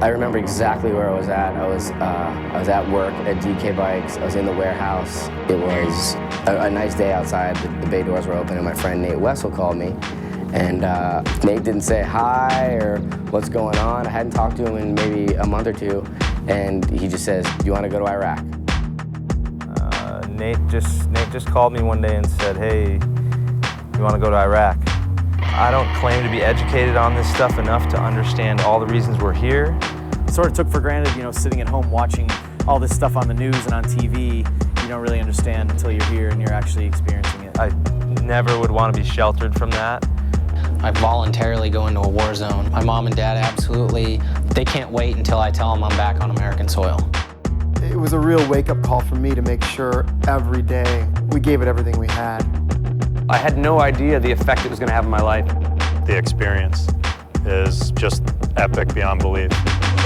I remember exactly where I was at. I was at work at DK Bikes. I was in the warehouse. It was a nice day outside. The bay doors were open, and my friend Nate Wessel called me. And Nate didn't say hi or what's going on. I hadn't talked to him in maybe a month or two, and he just says, "Do you want to go to Iraq?" Nate just called me one day and said, "Hey, you want to go to Iraq?" I don't claim to be educated on this stuff enough to understand all the reasons we're here. Sort of took for granted, you know, sitting at home watching all this stuff on the news and on TV. You don't really understand until you're here and you're actually experiencing it. I never would want to be sheltered from that. I voluntarily go into a war zone. My mom and dad absolutely, they can't wait until I tell them I'm back on American soil. It was a real wake-up call for me to make sure every day we gave it everything we had. I had no idea the effect it was going to have in my life. The experience is just epic beyond belief.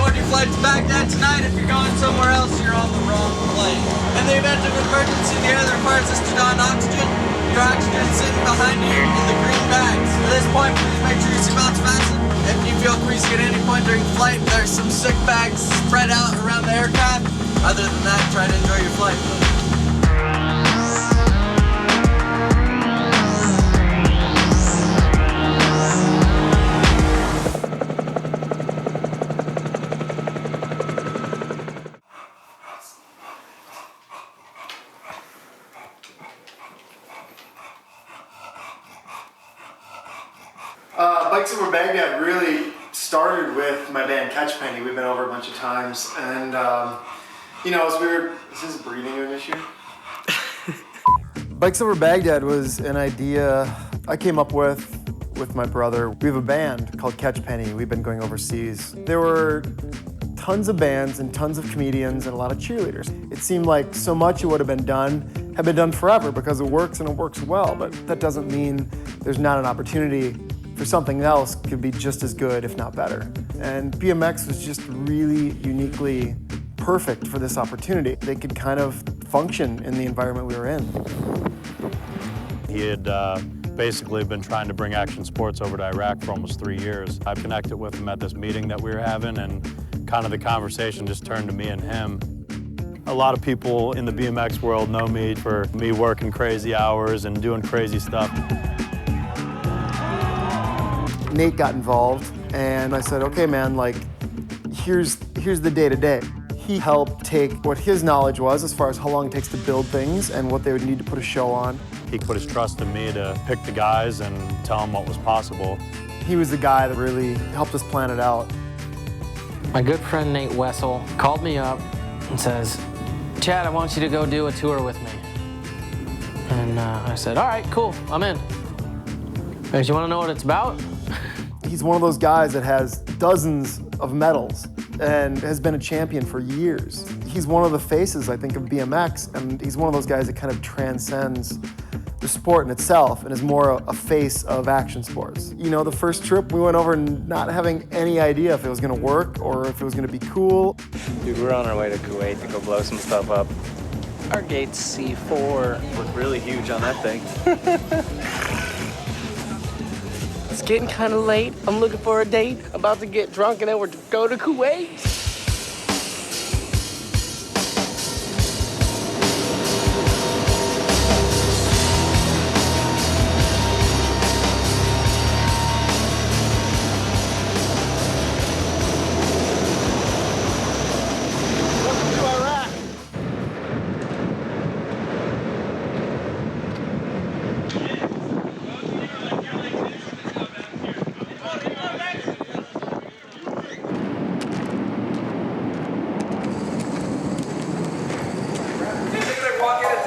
Board your flight to Baghdad tonight. If you're going somewhere else, you're on the wrong flight. In the event of emergency, the air that requires us to don oxygen, your oxygen is sitting behind you in the green bags. At this point, please make sure your seatbelt's fastened. If you feel queasy at any point during flight, there's some sick bags spread out around the aircraft. Other than that, try to enjoy your flight. Bikes Over Baghdad really started with my band Kagy. We've been over a bunch of times, and you know, is this a breathing an issue? Bikes Over Baghdad was an idea I came up with my brother. We have a band called Kagy. We've been going overseas. There were tons of bands and tons of comedians and a lot of cheerleaders. It seemed like so much of what had been done forever because it works and it works well, but that doesn't mean there's not an opportunity for something else could be just as good, if not better. And BMX was just really uniquely perfect for this opportunity. They could kind of function in the environment we were in. He had basically been trying to bring action sports over to Iraq for almost 3 years. I connected with him at this meeting that we were having, and kind of the conversation just turned to me and him. A lot of people in the BMX world know me for me working crazy hours and doing crazy stuff. Nate got involved, and I said, okay, man, like, here's the day-to-day. He helped take what his knowledge was as far as how long it takes to build things and what they would need to put a show on. He put his trust in me to pick the guys and tell them what was possible. He was the guy that really helped us plan it out. My good friend Nate Wessel called me up and says, "Chad, I want you to go do a tour with me." And I said, all right, cool, I'm in. Do you want to know what it's about? He's one of those guys that has dozens of medals and has been a champion for years. He's one of the faces, I think, of BMX, and he's one of those guys that kind of transcends the sport in itself and is more a face of action sports. You know, the first trip we went over not having any idea if it was gonna work or if it was gonna be cool. Dude, we're on our way to Kuwait to go blow some stuff up. Our gate's C4. Look really huge on that thing. It's getting kind of late. I'm looking for a date. About to get drunk and then we're go to Kuwait.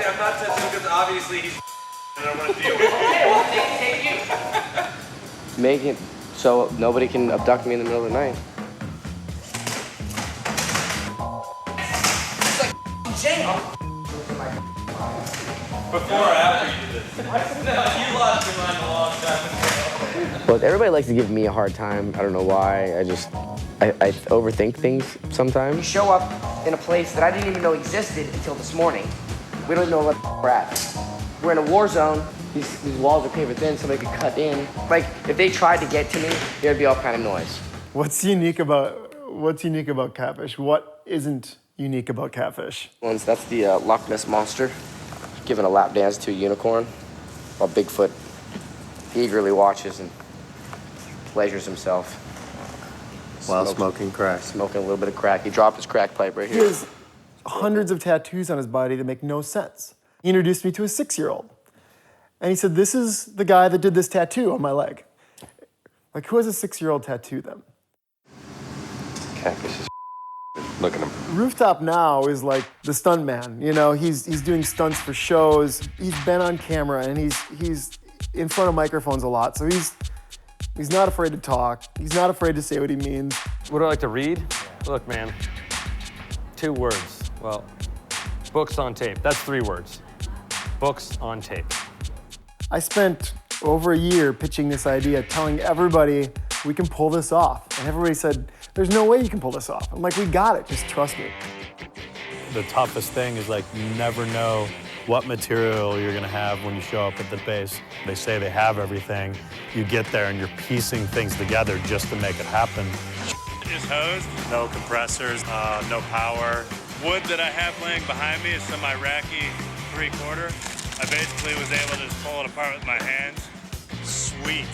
I'm not touching because obviously he's and I don't want to deal with it. Okay, well, take you. Make it so nobody can abduct me in the middle of the night. It's like jail. Before or after you did this? No, you lost your mind a long time ago. Well, everybody likes to give me a hard time. I don't know why. I overthink things sometimes. We show up in a place that I didn't even know existed until this morning. We don't know what we're at. We're in a war zone. These walls are paper thin, somebody could cut in. Like, if they tried to get to me, there'd be all kind of noise. What's unique about what's unique about catfish? What isn't unique about catfish? That's the Loch Ness Monster giving a lap dance to a unicorn, while Bigfoot eagerly watches and pleasures himself. While smoking crack. Smoking a little bit of crack. He dropped his crack pipe right He here. has hundreds of tattoos on his body that make no sense. He introduced me to a 6-year-old. And he said, this is the guy that did this tattoo on my leg. Like, who has a 6-year-old tattoo then? Catfish is look at him. Rooftop now is like the stunt man. You know, he's doing stunts for shows. He's been on camera and he's in front of microphones a lot. So he's not afraid to talk. He's not afraid to say what he means. What do I like to read? Look, man, 2 words. Well, books on tape. That's 3 words. Books on tape. I spent over a year pitching this idea, telling everybody we can pull this off. And everybody said, there's no way you can pull this off. I'm like, we got it, just trust me. The toughest thing is like you never know what material you're gonna have when you show up at the base. They say they have everything. You get there and you're piecing things together just to make it happen. Is hosed, no compressors, no power. Wood that I have laying behind me is some Iraqi 3/4. I basically was able to just pull it apart with my hands. Sweet.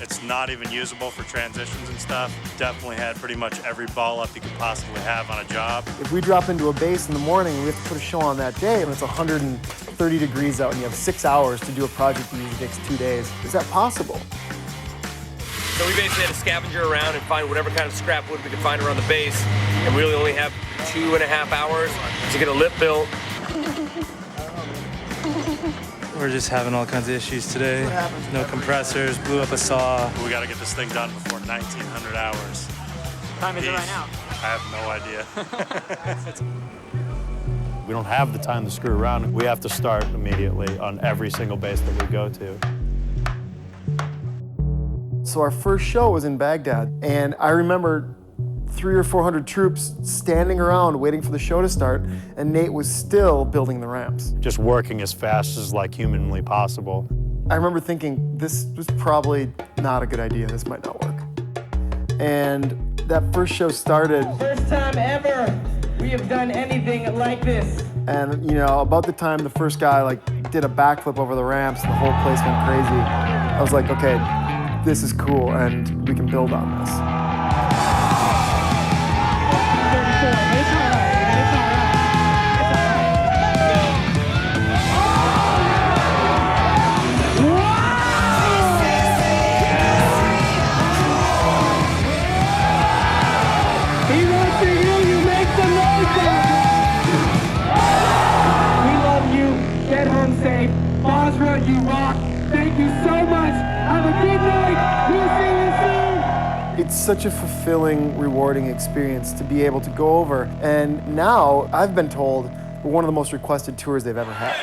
It's not even usable for transitions and stuff. Definitely had pretty much every ball up you could possibly have on a job. If we drop into a base in the morning and we have to put a show on that day and it's 130 degrees out and you have 6 hours to do a project that usually takes 2 days, is that possible? So we basically had to scavenger around and find whatever kind of scrap wood we could find around the base, and we really only have 2.5 hours to get a lip built. We're just having all kinds of issues today. No compressors, blew up a saw. We got to get this thing done before 1900 hours. What time is it right now? I have no idea. We don't have the time to screw around. We have to start immediately on every single base that we go to. So our first show was in Baghdad, and I remember 300 or 400 troops standing around waiting for the show to start, and Nate was still building the ramps. Just working as fast as like humanly possible. I remember thinking, this was probably not a good idea, this might not work. And that first show started. First time ever we have done anything like this. And you know, about the time the first guy like did a backflip over the ramps and the whole place went crazy, I was like, okay, this is cool and we can build on this. You rock. Thank you so much. Have a good night. We'll see you soon. It's such a fulfilling, rewarding experience to be able to go over. And now I've been told we're one of the most requested tours they've ever had.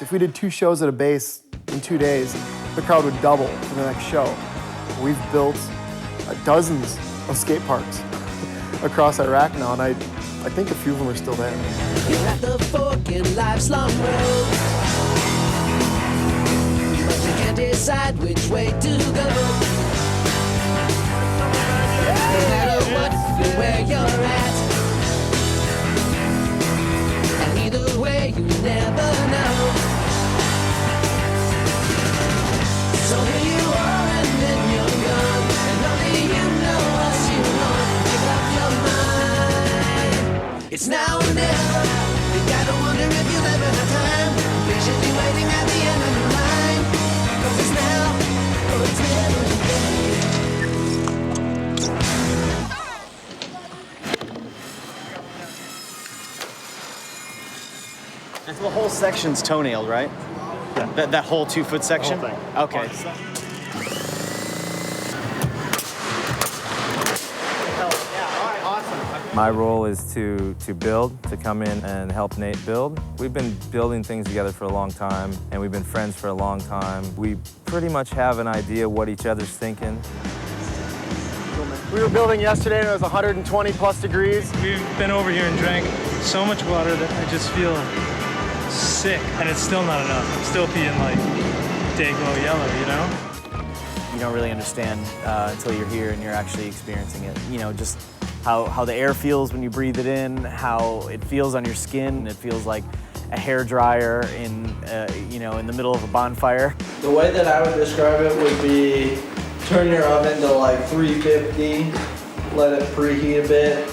If we did 2 shows at a base in 2 days, the crowd would double for the next show. We've built dozens of skate parks across Iraq now, and I think a few of them are still there. You're at the fork in life's long road, but you can't decide which way to go. No matter what or where you're at, and either way you never know. So here you are and then you're gone, and only you know what you want. Make up your mind. It's now or never. You gotta wonder if you'll ever have time. Patiently waiting at the end of the line. 'Cause it's now or it's never. And so the whole section's toenailed, right? Yeah. That whole 2-foot section? Whole thing. Okay. My role is to build, to come in and help Nate build. We've been building things together for a long time, and we've been friends for a long time. We pretty much have an idea what each other's thinking. We were building yesterday and it was 120 plus degrees. We've been over here and drank so much water that I just feel sick, and it's still not enough. I'm still peeing like Dayglow yellow, you know? You don't really understand until you're here and you're actually experiencing it. You know, just how the air feels when you breathe it in, how it feels on your skin. It feels like a hair dryer in the middle of a bonfire. The way that I would describe it would be turn your oven to like 350, let it preheat a bit,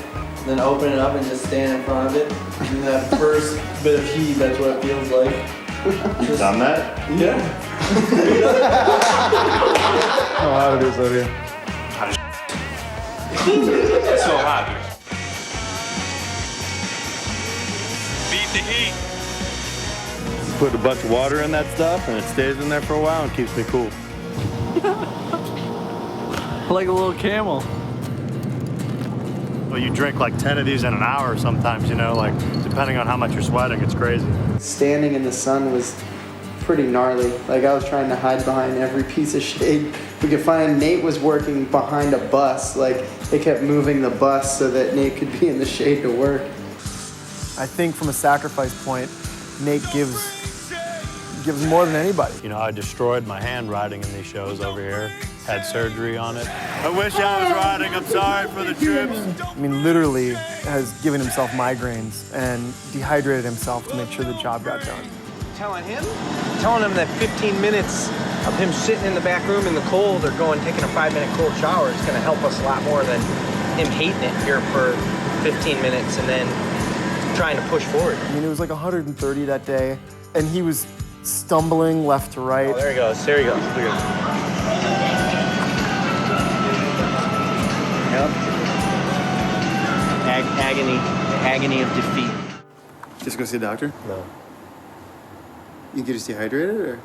then open it up and just stand in front of it. And that first bit of heat, that's what it feels like. You've done that? Yeah. How hot it is out here. It's so hot. Beat the heat. Put a bunch of water in that stuff and it stays in there for a while and keeps me cool. Like a little camel. Well, you drink like 10 of these in an hour sometimes, you know, like depending on how much you're sweating, it's crazy. Standing in the sun was pretty gnarly. Like I was trying to hide behind every piece of shade we could find. Nate was working behind a bus. Like they kept moving the bus so that Nate could be in the shade to work. I think from a sacrifice point, Nate gives more than anybody. You know, I destroyed my hand riding in these shows over here. Had surgery on it. I wish I was riding. I'm sorry for the troops. I mean, literally has given himself migraines and dehydrated himself to make sure the job got done. Telling him that 15 minutes of him sitting in the back room in the cold or taking a 5-minute cold shower is going to help us a lot more than him hating it here for 15 minutes and then trying to push forward. I mean, it was like 130 that day, and he was stumbling left to right. Oh, there he goes. There he goes. Look at him. Yep. Agony of defeat. Just go see a doctor? No. You get just dehydrated, or?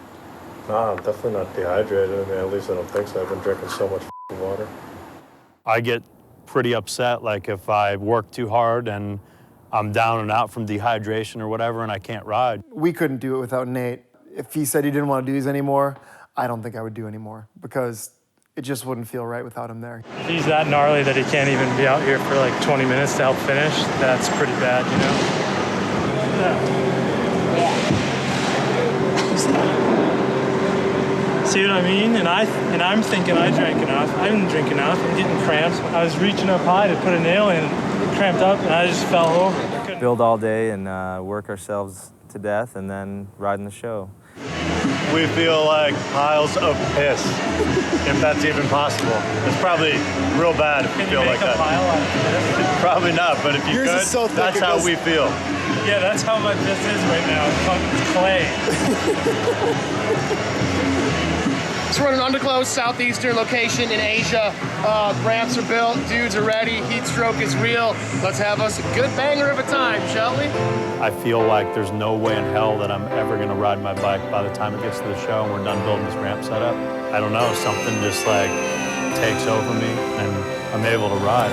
No, I'm definitely not dehydrated. I mean, at least I don't think so. I've been drinking so much water. I get pretty upset, like if I work too hard and I'm down and out from dehydration or whatever and I can't ride. We couldn't do it without Nate. If he said he didn't want to do these anymore, I don't think I would do anymore because it just wouldn't feel right without him there. If he's that gnarly that he can't even be out here for like 20 minutes to help finish, that's pretty bad, you know? See what I mean? And I'm thinking I drank enough. I didn't drink enough. I'm getting cramps. I was reaching up high to put a nail in, it cramped up, and I just fell over. Build all day and work ourselves to death and then ride in the show. We feel like piles of piss, if that's even possible. It's probably real bad if you feel like that. Pile out of piss? Probably not, but if you could, that's how we feel. Yeah, that's how my piss is right now. It's clay. So we're at an undisclosed southeastern location in Asia. Ramps are built, dudes are ready, heat stroke is real. Let's have us a good banger of a time, shall we? I feel like there's no way in hell that I'm ever gonna ride my bike by the time it gets to the show and we're done building this ramp setup. I don't know, something just like takes over me and I'm able to ride.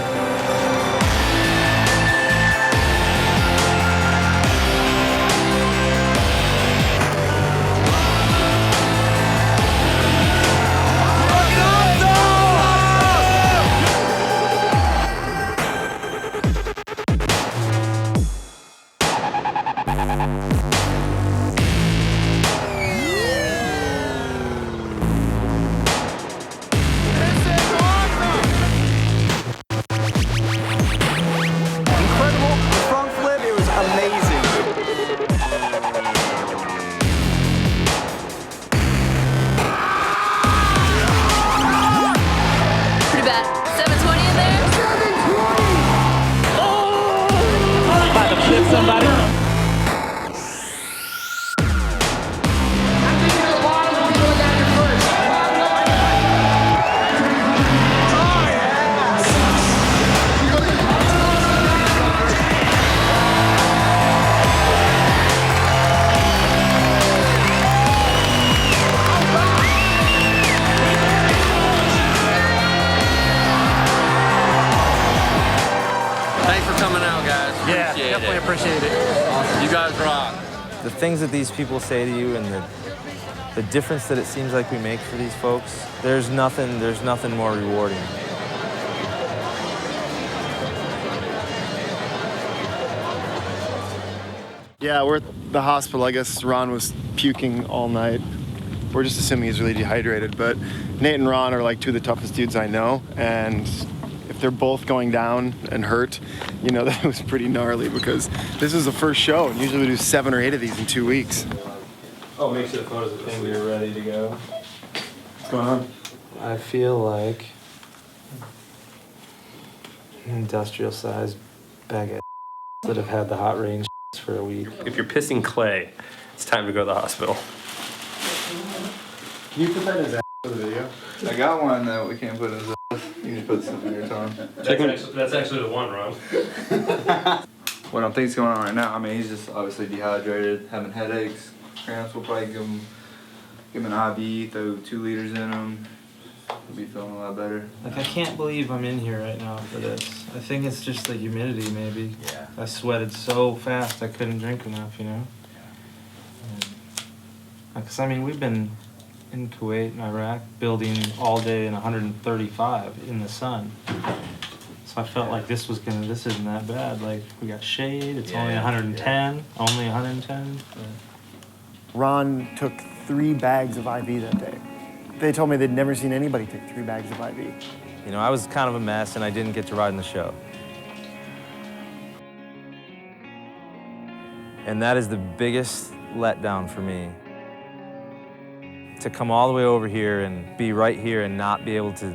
Appreciate it. Awesome. You guys rock. The things that these people say to you and the difference that it seems like we make for these folks, there's nothing more rewarding. Yeah, we're at the hospital. I guess Ron was puking all night. We're just assuming he's really dehydrated, but Nate and Ron are like two of the toughest dudes I know, and if they're both going down and hurt, you know, that was pretty gnarly because this is the first show, and usually we do 7 or 8 of these in 2 weeks. Oh, make sure the photos of thing we're ready to go. What's going on? I feel like an industrial-sized bag of that have had the hot range for a week. If you're pissing clay, it's time to go to the hospital. Can you put that in his ass for the video? I got one that we can't put in his ass. You can put something in your tongue. That's actually the one, Ron. What I think's going on right now, I mean, he's just obviously dehydrated, having headaches, cramps. We'll probably give him an IV, throw 2 liters in him. He'll be feeling a lot better. Like, I can't believe I'm in here right now for this. I think it's just the humidity, maybe. Yeah. I sweated so fast I couldn't drink enough, you know? Because, I mean, we've been in Kuwait and Iraq building all day in 135 in the sun. So I felt like this isn't that bad. Like, we got shade, it's only 110, only 110. But... Ron took 3 bags of IV that day. They told me they'd never seen anybody take 3 bags of IV. You know, I was kind of a mess and I didn't get to ride in the show. And that is the biggest letdown for me. To come all the way over here and be right here and not be able to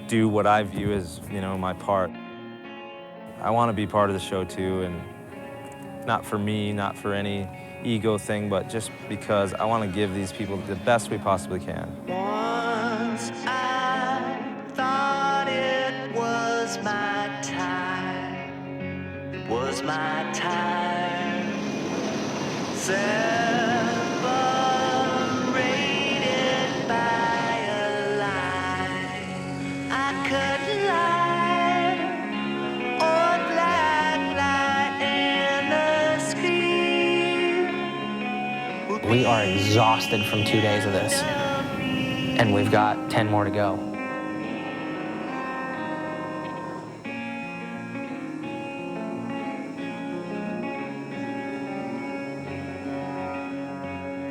do what I view as, you know, my part. I want to be part of the show too, and not for me, not for any ego thing, but just because I want to give these people the best we possibly can. Once I thought it was my time. It was my time. Separated by a line. I could lie or black light in the screen. We are exhausted from 2 days of this, and we've got 10 more to go.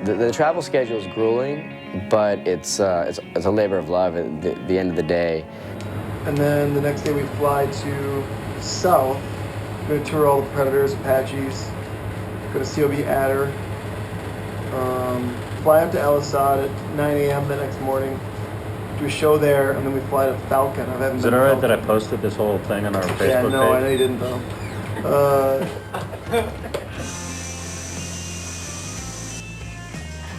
The travel schedule is grueling, but it's a labor of love at the end of the day. And then the next day we fly to the south. We're going to tour all the Predators, Apaches, go to COB Adder, fly up to El Asad at 9 a.m. the next morning, do a show there, and then we fly to Falcon. Is it all right that I posted this whole thing on our Facebook page? Yeah, no, I know you didn't, though.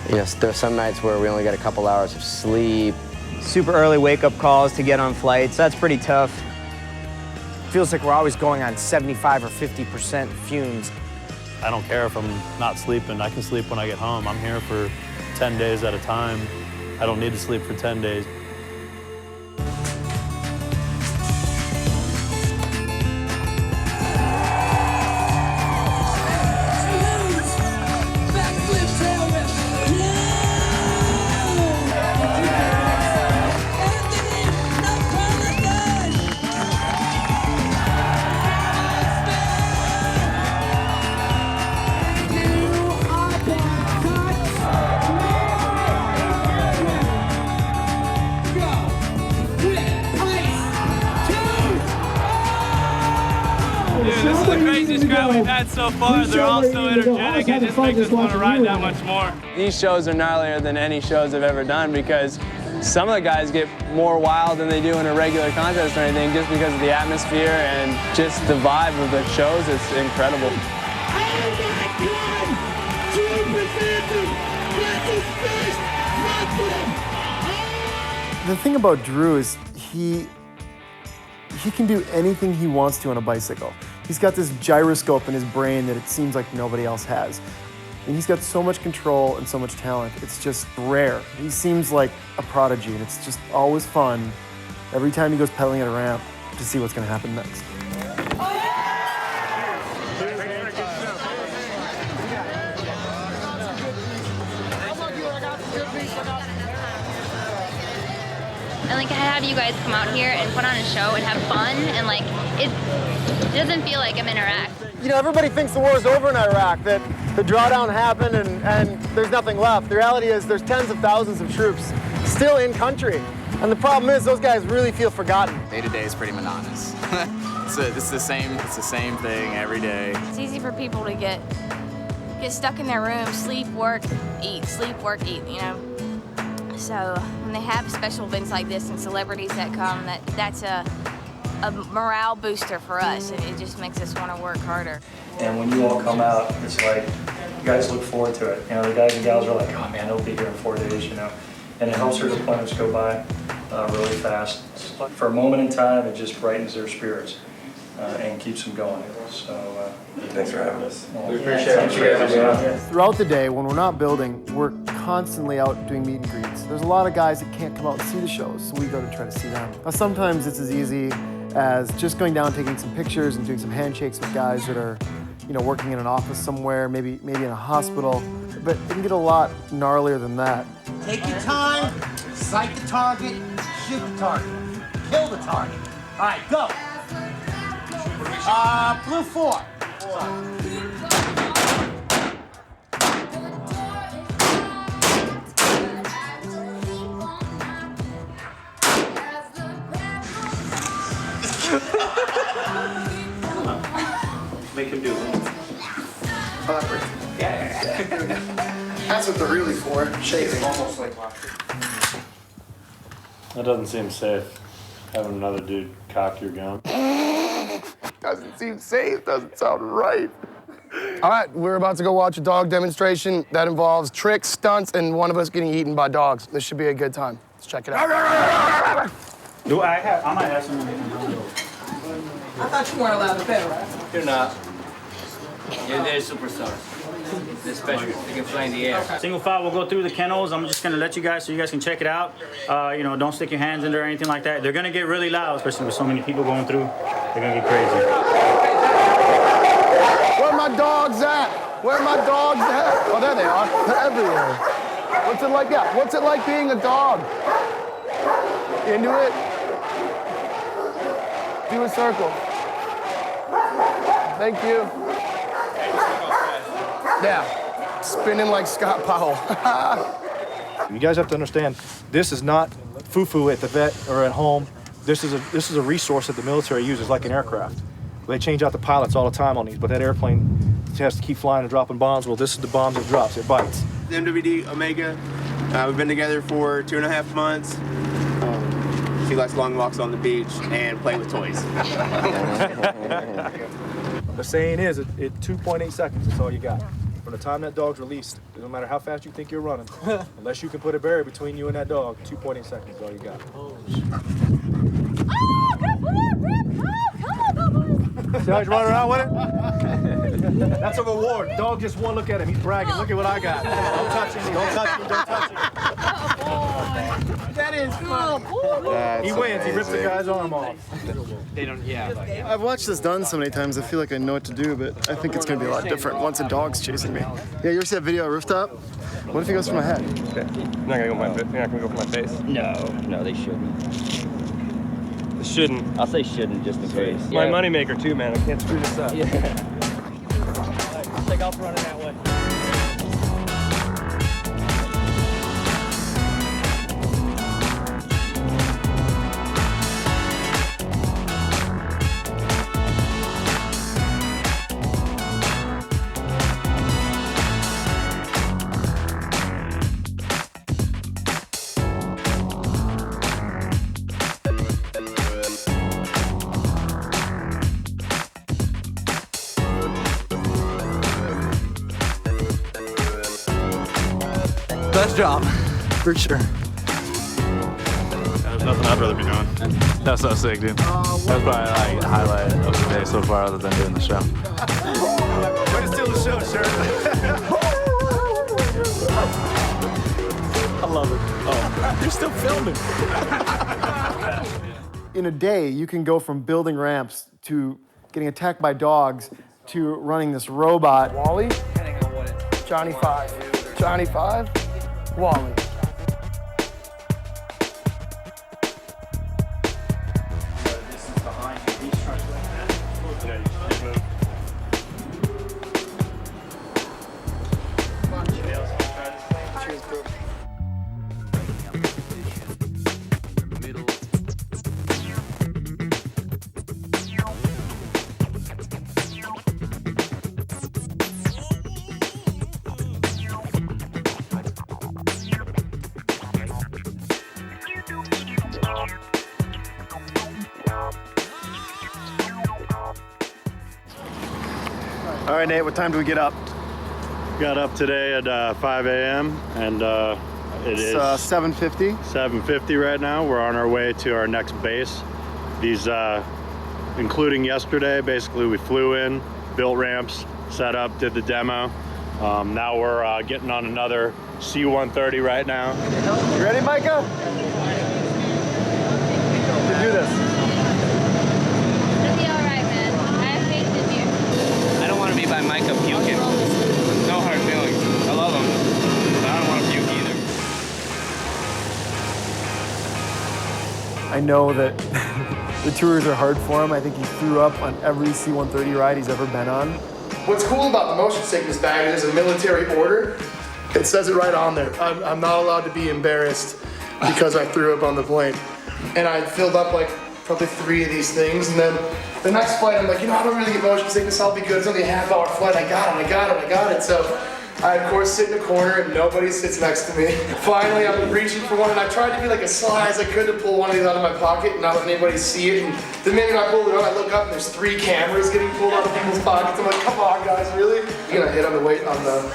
Yes, there are some nights where we only get a couple hours of sleep. Super early wake-up calls to get on flights. That's pretty tough. Feels like we're always going on 75 or 50% fumes. I don't care if I'm not sleeping. I can sleep when I get home. I'm here for 10 days at a time. I don't need to sleep for 10 days. This is the craziest crowd we've had so far. They're all so energetic. It just makes us want to ride that much more. These shows are gnarlier than any shows I've ever done because some of the guys get more wild than they do in a regular contest or anything just because of the atmosphere and just the vibe of the shows. It's incredible. The thing about Drew is he can do anything he wants to on a bicycle. He's got this gyroscope in his brain that it seems like nobody else has. And he's got so much control and so much talent. It's just rare. He seems like a prodigy, and it's just always fun every time he goes pedaling at a ramp to see what's going to happen next. And like, I have you guys come out here and put on a show and have fun, and like, it doesn't feel like I'm in Iraq. You know, everybody thinks the war is over in Iraq, that the drawdown happened and there's nothing left. The reality is there's tens of thousands of troops still in country. And the problem is those guys really feel forgotten. Day to day is pretty monotonous. It's the same thing every day. It's easy for people to get stuck in their room, sleep, work, eat, you know. So when they have special events like this and celebrities that come, that's a morale booster for us, and it just makes us want to work harder. And when you all come out, it's like, you guys look forward to it. You know, the guys and gals are like, oh man, they'll be here in 4 days, you know. And it helps their deployments go by really fast. For a moment in time, it just brightens their spirits and keeps them going. So thanks for having us. We appreciate it. Throughout the day, when we're not building, we're constantly out doing meet and greets. There's a lot of guys that can't come out and see the shows, so we go to try to see them. Now, sometimes it's as easy as just going down, taking some pictures and doing some handshakes with guys that are, you know, working in an office somewhere, maybe in a hospital. But it can get a lot gnarlier than that. Take your time, sight the target, shoot the target, kill the target. All right, go. Blue 4. Make him do it. That's what they're really for, shaving. Almost like lobster. That doesn't seem safe, having another dude cock your gun. Doesn't seem safe, doesn't sound right. All right, we're about to go watch a dog demonstration that involves tricks, stunts, and one of us getting eaten by dogs. This should be a good time. Let's check it out. I might have some. I thought you weren't allowed to bet, right? You're not. They're superstars. They're special. They can fly in the air. Single file, we'll go through the kennels. I'm just gonna let you guys so you guys can check it out. You know, don't stick your hands in there or anything like that. They're gonna get really loud, especially with so many people going through. They're gonna get crazy. Where are my dogs at? Where are my dogs at? Oh, there they are. They're everywhere. What's it like that? What's it like being a dog? Into it? Do a circle. Thank you. Yeah, spinning like Scott Powell. You guys have to understand, this is not foo-foo at the vet or at home. This is a resource that the military uses like an aircraft. They change out the pilots all the time on these, but that airplane has to keep flying and dropping bombs. Well, this is the bombs it drops, it bites. The MWD Omega, we've been together for 2.5 months. She likes long walks on the beach and playing with toys. The saying is, at 2.8 seconds, that's all you got. From the time that dog's released, no matter how fast you think you're running, unless you can put a barrier between you and that dog, 2.8 seconds is all you got. See how he's running around with it? That's a reward. Dog just one look at him. He's bragging. Look at what I got. Don't touch him. Don't touch him. Don't touch him. That is cool. He wins. He rips the guy's arm off. They don't, yeah. I've watched this done so many times, I feel like I know what to do, but I think it's gonna be a lot different once a dog's chasing me. Yeah, you ever see that video at Rooftop? What if he goes for my head? Okay. You're not gonna go for my face? No, they shouldn't. They shouldn't? I'll say shouldn't just in case. It's my moneymaker too, man. I can't screw this up. Yeah. Take off running that way. Best job. For sure. There's nothing I'd rather be doing. That's so sick, dude. That's probably like the highlight of the day so far, other than doing the show. Way to steal the show, shirt. I love it. Oh, you're still filming. In a day, you can go from building ramps to getting attacked by dogs to running this robot. Wally? Johnny 5. Johnny 5? Wally. All right, Nate, what time do we get up? Got up today at 5 a.m. and it is 7:50. 7:50 right now. We're on our way to our next base. These, including yesterday, basically we flew in, built ramps, set up, did the demo. Now we're getting on another C-130 right now. You ready, Micah? To do this. It'll be all right, man. I have faith in you. I don't want to be by Micah puking. No hard feelings. I love him, but I don't want to puke either. I know that the tours are hard for him. I think he threw up on every C-130 ride he's ever been on. What's cool about the motion sickness bag is there's a military order. It says it right on there. I'm not allowed to be embarrassed because I threw up on the plane. And I filled up like probably 3 of these things. And then the next flight, I'm like, I don't really get motion sickness. I'll be good. It's only a half-hour flight. I got it. So I, of course, sit in a corner and nobody sits next to me. Finally, I'm reaching for one and I tried to be like as sly as I could to pull one of these out of my pocket and not let anybody see it. And the minute I pulled it out, I look up and there's 3 cameras getting pulled out of people's pockets. I'm like, come on, guys, really? You know, I hit on the weight on the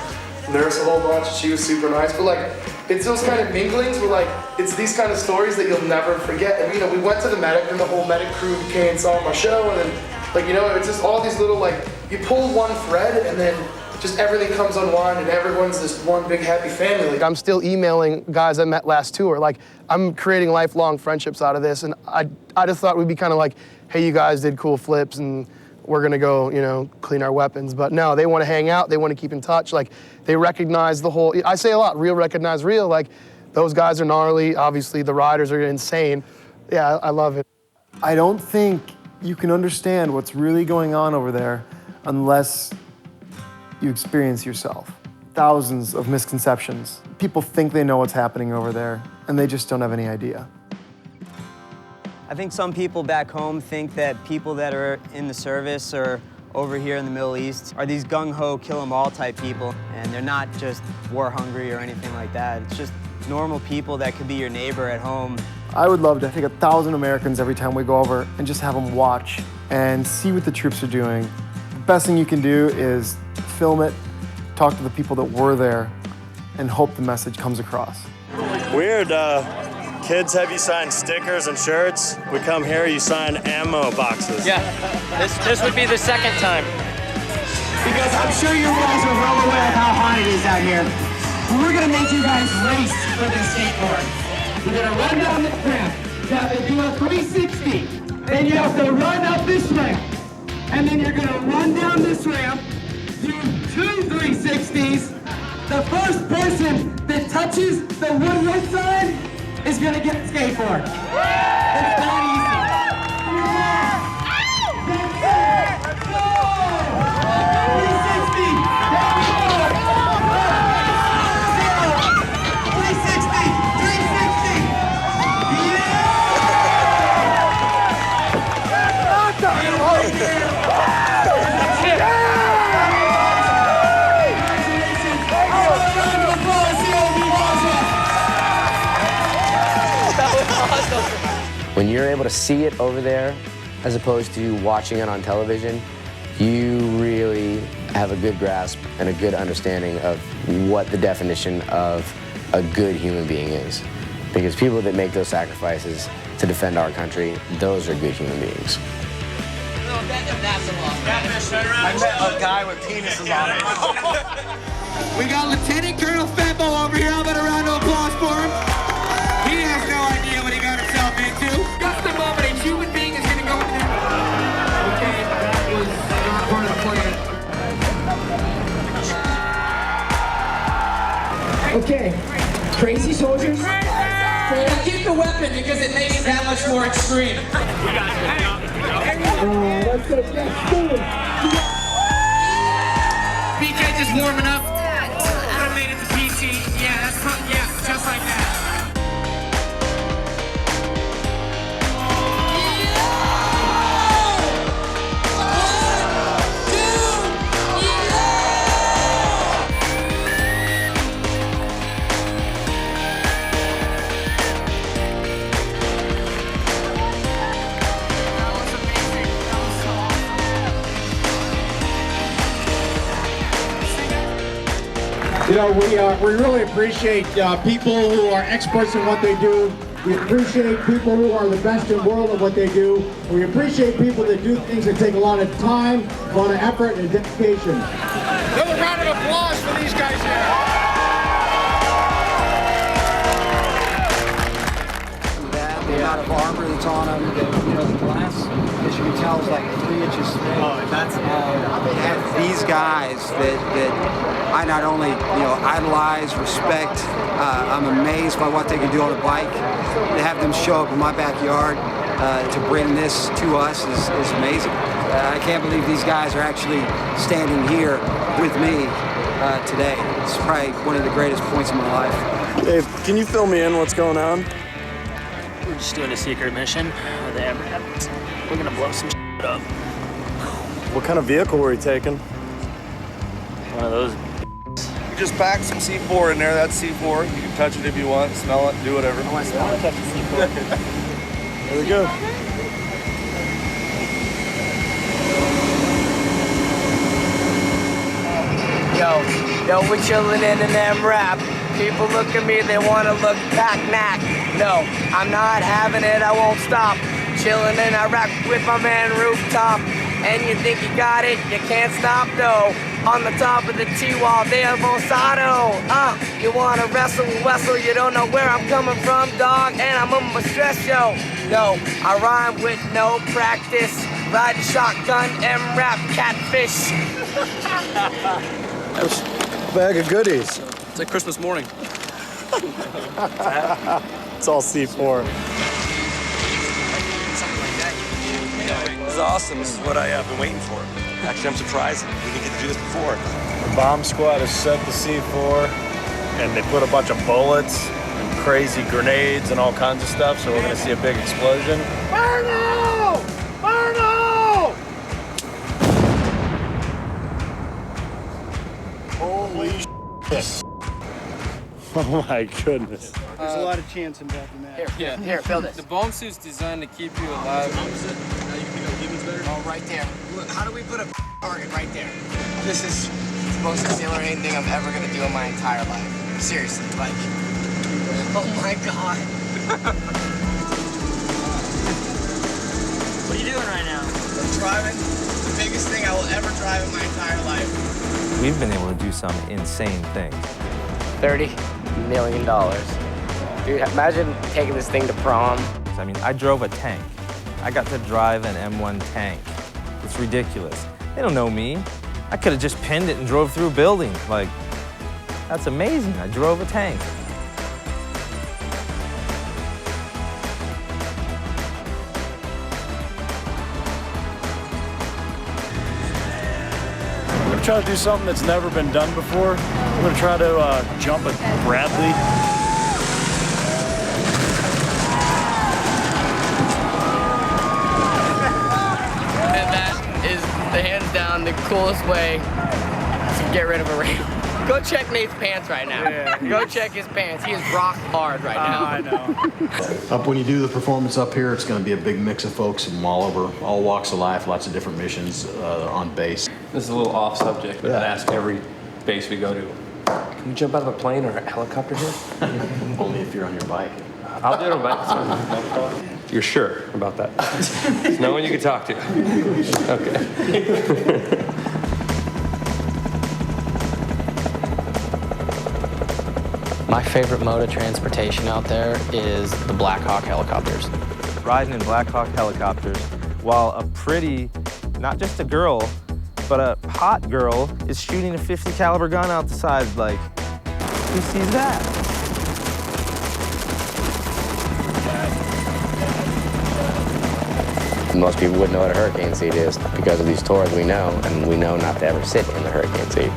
nurse a whole bunch. She was super nice. But like, it's those kind of minglings where like, it's these kind of stories that you'll never forget. And we went to the medic and the whole medic crew came and saw my show. And then, like, it's just all these little, like, you pull one thread and then just everything comes unwound and everyone's this one big happy family. Like, I'm still emailing guys I met last tour. Like, I'm creating lifelong friendships out of this. And I just thought we'd be kind of like, hey, you guys did cool flips and we're gonna go, clean our weapons. But no, they wanna hang out, they wanna keep in touch. Like, they recognize the whole, I say a lot, real recognize real. Like, those guys are gnarly. Obviously, the riders are insane. Yeah, I love it. I don't think you can understand what's really going on over there unless you experience yourself. Thousands of misconceptions. People think they know what's happening over there, and they just don't have any idea. I think some people back home think that people that are in the service or over here in the Middle East are these gung-ho, kill-em-all type people, and they're not just war-hungry or anything like that. It's just normal people that could be your neighbor at home. I would love to take 1,000 Americans every time we go over and just have them watch and see what the troops are doing. The best thing you can do is film it, talk to the people that were there, and hope the message comes across. Weird. Kids have you sign stickers and shirts. We come here, you sign ammo boxes. Yeah, this would be the second time. Because I'm sure you guys are well aware of how hot it is out here. We're gonna make you guys race for the skateboard. You're gonna run down this ramp. You have to do a 360. Then you have to run up this ramp. And then you're gonna run down this ramp, do 2 360s. The first person that touches the woodwork sign is gonna get a skateboard. It's that easy. That's it. Go! 360. There we go. 360. 360. When you're able to see it over there, as opposed to watching it on television, you really have a good grasp and a good understanding of what the definition of a good human being is. Because people that make those sacrifices to defend our country, those are good human beings. I met a guy with penises on it. We got Lieutenant Colonel Fembo over here. How about a round of applause for him? He has no idea what he got himself into. Just the moment a human being is gonna go in there. Okay, that was not part of the plan. Okay, crazy soldiers. Keep the weapon because it makes it that much more extreme. We got it. Let's go. BK just warming up. I made it to PT. Yeah, just like that. You know, we really appreciate people who are experts in what they do. We appreciate people who are the best in the world at what they do. We appreciate people that do things that take a lot of time, a lot of effort, and dedication. Another round of applause for these guys here. The amount of armor that's on them, the glass, as you can tell, is like 3 inches thick. Oh, that's These guys that I not only idolize, respect, I'm amazed by what they can do on a bike. To have them show up in my backyard to bring this to us is amazing. I can't believe these guys are actually standing here with me today. It's probably one of the greatest points in my life. Dave, can you fill me in what's going on? We're just doing a secret mission with the MRAP. We're gonna blow some shit up. What kind of vehicle were you taking? One of those. You just pack some C4 in there. That's C4. You can touch it if you want, smell it, do whatever. I want to touch the C4. There we go. Yo, we're chilling in an MRAP. People look at me, they want to look back, knack. No, I'm not having it, I won't stop. Chilling in Iraq with my man Rooftop. And you think you got it, you can't stop though. On the top of the T-wall, there Mosado. You wanna wrestle, you don't know where I'm coming from, dog. And I'm on my stress, yo. No, I rhyme with no practice. Ride shotgun, MRAP, catfish. That's a bag of goodies. It's like Christmas morning. It's all C4. This is awesome. This is what I have been waiting for. Actually, I'm surprised we didn't get to do this before. The bomb squad has set the C4, and they put a bunch of bullets and crazy grenades and all kinds of stuff, so we're gonna see a big explosion. Marno! Marno! Holy shit. Oh my goodness. There's a lot of chance involved in that. Here, fill this. The bomb suit's designed to keep you alive. Oh, right there. Look, how do we put a target right there? This is the most exhilarating thing I'm ever gonna do in my entire life. Seriously, like, oh my God. What are you doing right now? I'm driving the biggest thing I will ever drive in my entire life. We've been able to do some insane things. $30 million. Dude, imagine taking this thing to prom. I mean, I drove a tank. I got to drive an M1 tank. It's ridiculous. They don't know me. I could have just pinned it and drove through a building. Like, that's amazing. I drove a tank. We're gonna try to do something that's never been done before. We're gonna try to jump a Bradley. And that is the hands down the coolest way to get rid of a rain. Go check Nate's pants right now. Yeah. Go check his pants. He is rock hard right now. I know. When you do the performance up here, it's going to be a big mix of folks from all over, all walks of life, lots of different missions on base. This is a little off subject, but I ask every base we go to, can we jump out of a plane or a helicopter here? Only if you're on your bike. I'll do it on bike. You're sure about that? There's no one you can talk to. Okay. My favorite mode of transportation out there is the Black Hawk helicopters. Riding in Black Hawk helicopters while a pretty, not just a girl, but a hot girl is shooting a 50 caliber gun out the side. Like, who sees that? Most people wouldn't know what a hurricane seat is because of these tours we know, and we know not to ever sit in the hurricane seat.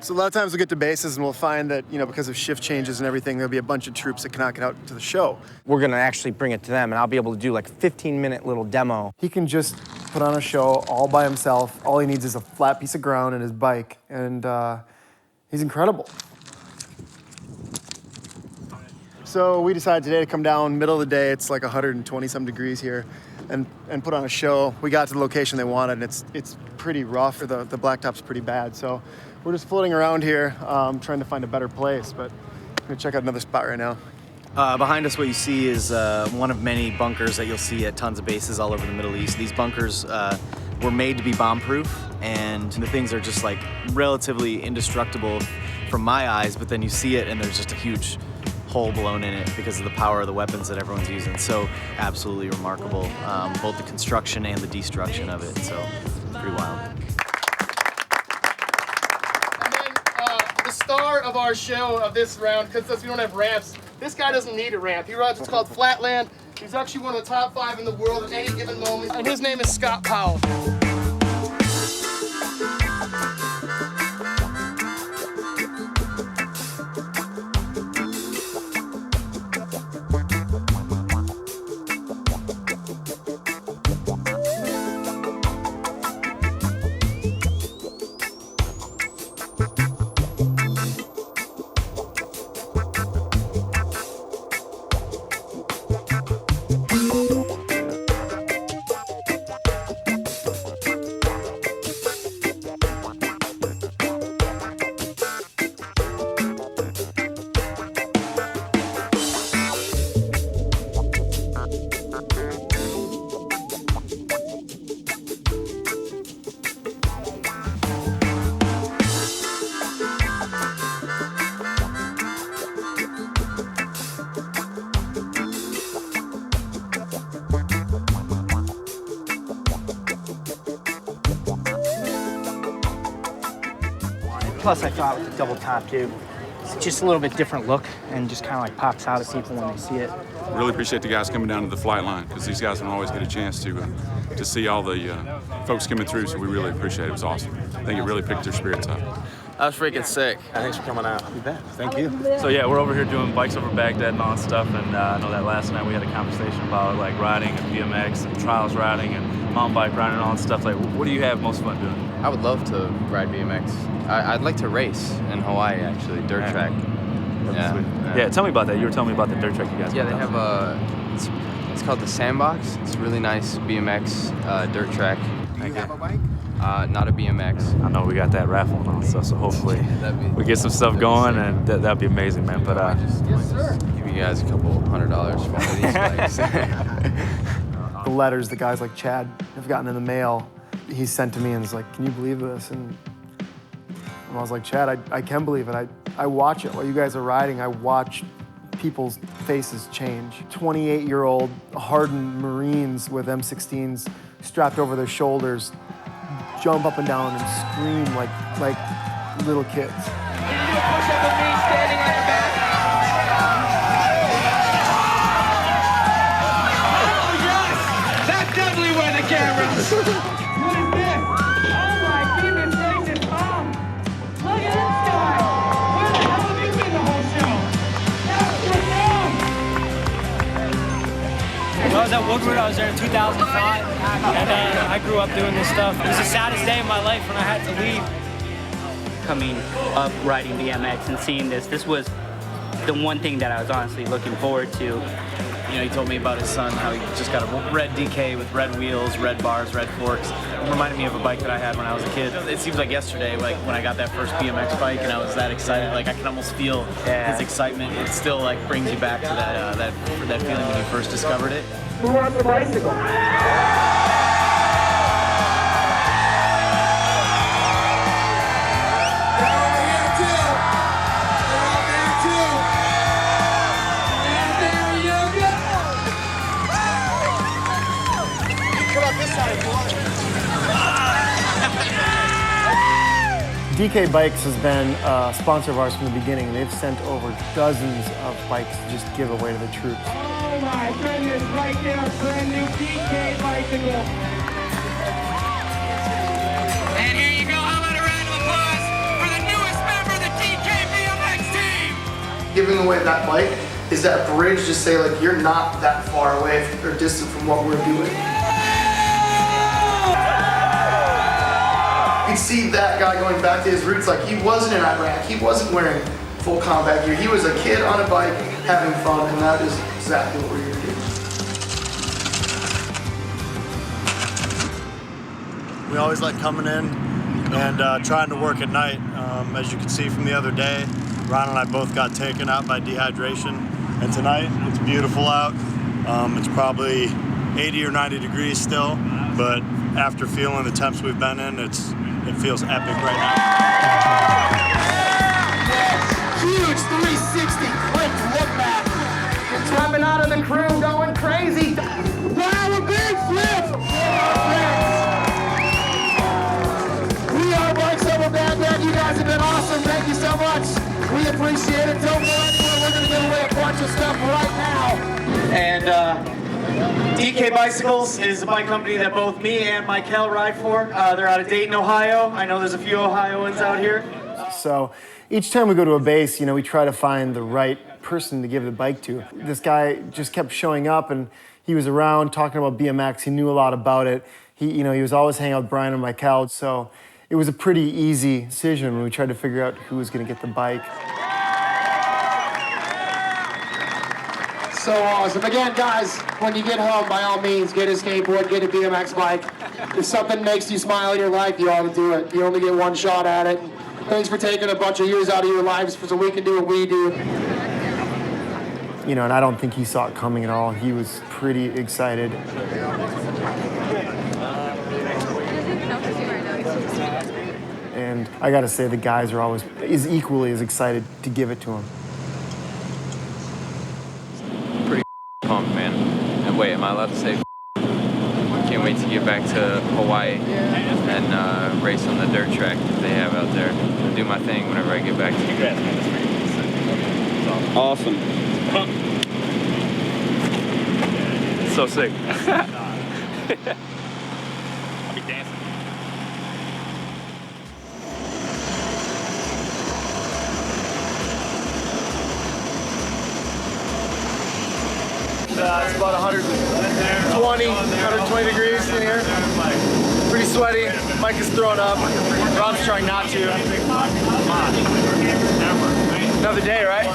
So a lot of times we'll get to bases and we'll find that, because of shift changes and everything, there'll be a bunch of troops that cannot get out to the show. We're gonna actually bring it to them, and I'll be able to do like a 15-minute little demo. He can just put on a show all by himself. All he needs is a flat piece of ground and his bike, and he's incredible. So we decided today to come down middle of the day. It's like 120 some degrees here, and put on a show. We got to the location they wanted, and it's pretty rough. The blacktop's pretty bad. So we're just floating around here, trying to find a better place. But I'm gonna check out another spot right now. Behind us, what you see is one of many bunkers that you'll see at tons of bases all over the Middle East. These bunkers were made to be bomb-proof, and the things are just like relatively indestructible from my eyes, but then you see it and there's just a huge hole blown in it because of the power of the weapons that everyone's using. So absolutely remarkable, both the construction and the destruction of it. So pretty wild. And then the star of our show of this round, because since we don't have ramps, this guy doesn't need a ramp. He rides what's called Flatland. He's actually one of the top 5 in the world at any given moment. And his name is Scott Powell. Plus, I thought with the double top too, it's just a little bit different look and just kind of like pops out at people when they see it. Really appreciate the guys coming down to the flight line because these guys don't always get a chance to see all the folks coming through, so we really appreciate it. It was awesome. I think it really picked their spirits up. I was freaking sick. Thanks for coming out. You bet. Thank you. So yeah, we're over here doing Bikes Over Baghdad and all that stuff, and I know that last night we had a conversation about like riding and BMX and trials riding and mountain bike riding and all that stuff. Like, what do you have most fun doing? I would love to ride BMX. I'd like to race in Hawaii, actually, dirt track. Yeah, tell me about that. You were telling me about the dirt track you guys. Yeah, they have it's called the Sandbox. It's a really nice BMX dirt track. Do you have a bike? Not a BMX. I know we got that raffle and all that stuff, so hopefully we get some stuff going, and that'd be amazing, man. But yes, sir. Give you guys a couple $100 for one of these bikes. The letters that guys like Chad have gotten in the mail, he sent to me and is like, "Can you believe this?" And I was like, "Chad, I can believe it. I watch it while you guys are riding. I watch people's faces change. 28-year-old hardened Marines with M16s strapped over their shoulders jump up and down and scream like little kids." That's definitely where the camera is. What is this? Oh my goodness gracious, Mom! Look at this guy! Where the hell have you been the whole show? That's Well, I was at Woodward. I was there in 2005, and I grew up doing this stuff. It was the saddest day of my life when I had to leave. Coming up riding BMX and seeing this was the one thing that I was honestly looking forward to. You know, he told me about his son, how he just got a red DK with red wheels, red bars, red forks. It reminded me of a bike that I had when I was a kid. It seems like yesterday, like when I got that first BMX bike and I was that excited, like I can almost feel his excitement. It still like brings you back to that feeling when you first discovered it. Who wants a bicycle? DK Bikes has been a sponsor of ours from the beginning. They've sent over dozens of bikes to just give away to the troops. Oh my goodness, right there, brand new DK bicycle. And here you go, how about a round of applause for the newest member of the DK BMX team? Giving away that bike is that bridge to say like you're not that far away or distant from what we're doing. You can see that guy going back to his roots, like he wasn't in Iraq, he wasn't wearing full combat gear. He was a kid on a bike having fun, and that is exactly what we're here to do. We always like coming in and trying to work at night. As you can see from the other day, Ron and I both got taken out by dehydration. And tonight, it's beautiful out. It's probably 80 or 90 degrees still, but after feeling the temps we've been in, it feels epic right now. Huge 360 quick look back. Dropping out of the crew, going crazy. Wow, a big flip! We are Bikes Over Baghdad. You guys have been awesome. Thank you so much. We appreciate it. Don't go anywhere. We're going to give away a bunch of stuff right now. And DK Bicycles is a bike company that both me and Michael ride for. They're out of Dayton, Ohio. I know there's a few Ohioans out here. So each time we go to a base, you know, we try to find the right person to give the bike to. This guy just kept showing up, and he was around talking about BMX. He knew a lot about it. He was always hanging out with Brian and Michael, so it was a pretty easy decision when we tried to figure out who was going to get the bike. So awesome. Again, guys, when you get home, by all means, get a skateboard, get a BMX bike. If something makes you smile in your life, you ought to do it. You only get one shot at it. Thanks for taking a bunch of years out of your lives so we can do what we do. You know, and I don't think he saw it coming at all. He was pretty excited. And I gotta say, the guys are always equally as excited to give it to him. Pretty pumped, man. And wait, am I allowed to say? Can't wait to get back to Hawaii and race on the dirt track that they have out there. I'll do my thing whenever I get back to you guys. Awesome. So sick. I'll be dancing. It's about 120 degrees in here. Pretty sweaty. Mike is throwing up. Rob's trying not to. Another day, right?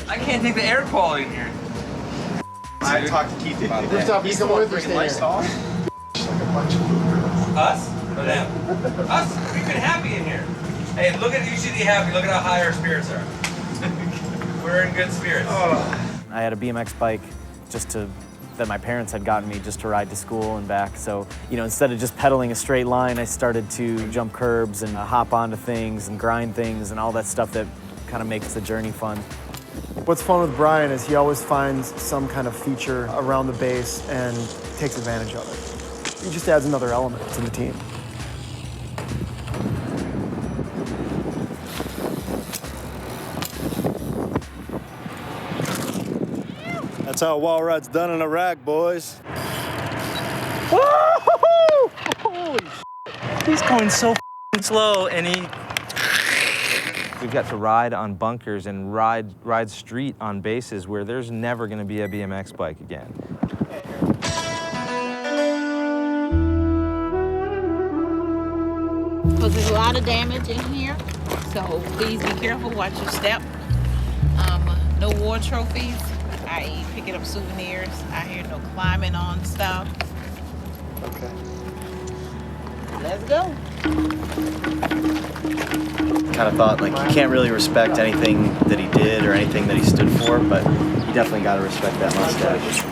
I can't take the air quality in here. I talked to Keith about that. Rooftop, he's the one freaking lights off. Us or them? Us. We've been happy in here. Hey, look at you should be happy. Look at how high our spirits are. We're in good spirits. I had a BMX bike that my parents had gotten me just to ride to school and back. So, you know, instead of just pedaling a straight line, I started to jump curbs and hop onto things and grind things and all that stuff that kind of makes the journey fun. What's fun with Brian is he always finds some kind of feature around the base and takes advantage of it. He just adds another element to the team. That's how a wall ride's done in Iraq, boys. Woo-hoo-hoo! Holy shit. He's going so slow, and We've got to ride on bunkers and ride street on bases where there's never going to be a BMX bike again. Because there's a lot of damage in here, so please be careful, watch your step. No war trophies, i.e. picking up souvenirs. I hear no climbing on stuff. Okay. Let's go. Kind of thought like you can't really respect anything that he did or anything that he stood for, but you definitely got to respect that mustache.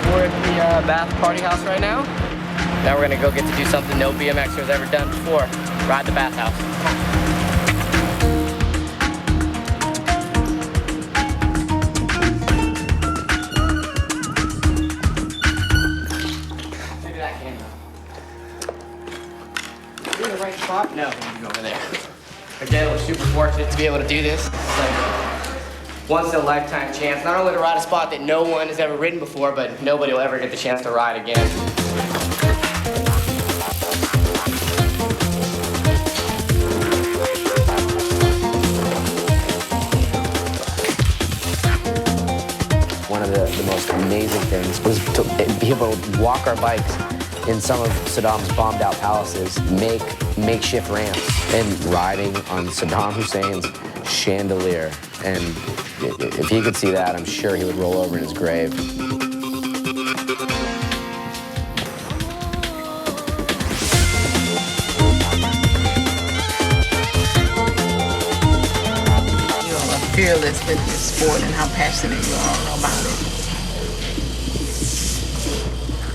We're at the Bath Party House right now. Now we're gonna go get to do something no BMXer's ever done before. Ride the bathhouse. Right spot? No, we can go over there. Again, we're super fortunate to be able to do this. It's like once-in-a-lifetime chance, not only to ride a spot that no one has ever ridden before, but nobody will ever get the chance to ride again. One of the most amazing things was to be able to walk our bikes in some of Saddam's bombed-out palaces, make makeshift ramps, and riding on Saddam Hussein's chandelier. And if he could see that, I'm sure he would roll over in his grave. Fearless with this sport and how passionate you are about it.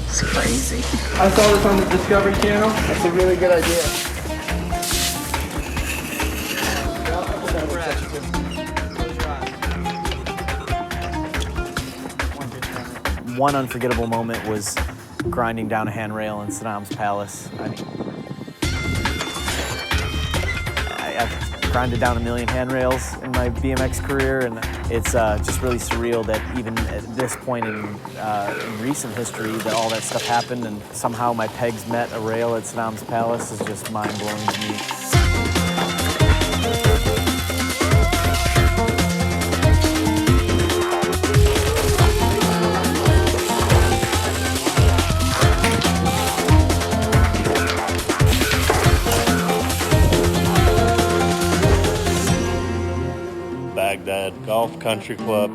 It's crazy. I saw this on the Discovery Channel. That's a really good idea. One unforgettable moment was grinding down a handrail in Saddam's palace. I mean, I've grinded down 1 million handrails in my BMX career, and it's just really surreal that even at this point in recent history that all that stuff happened, and somehow my pegs met a rail at Saddam's palace is just mind-blowing to me. Baghdad Golf Country Club.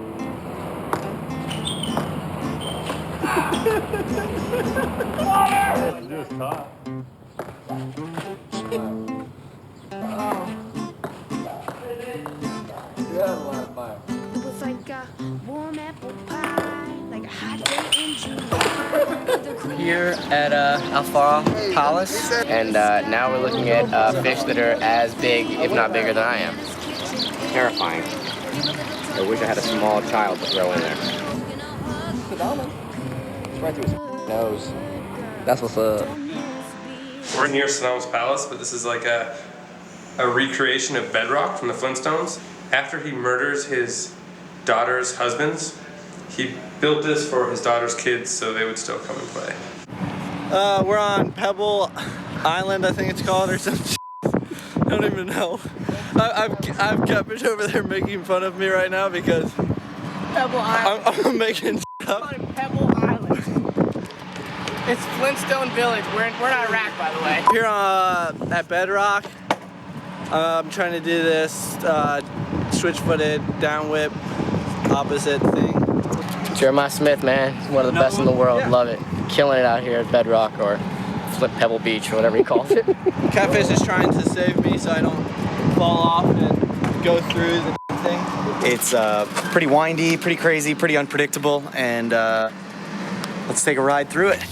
It was like a warm apple pie, like a hot day in June. Here at Al Farah Palace, and now we're looking at fish that are as big, if not bigger than I am. Terrifying. I wish I had a small child to throw in there. It's right through his nose. That's what's up. We're near Saddam's palace, but this is like a recreation of bedrock from the Flintstones. After he murders his daughter's husbands, he built this for his daughter's kids so they would still come and play. We're on Pebble Island, I think it's called, or something. I don't even know. I've Catfish over there making fun of me right now because Pebble Island. I'm making up. Pebble Island. It's Flintstone Village. We're in Iraq, by the way. Here at Bedrock, I'm trying to do this switch-footed down whip opposite thing. Jeremiah Smith, man, he's one of the best in the world. Yeah. Love it. Killing it out here at Bedrock or Pebble Beach or whatever he calls it. Catfish is trying to save me so I don't fall off and go through the thing. It's pretty windy, pretty crazy, pretty unpredictable, and let's take a ride through it.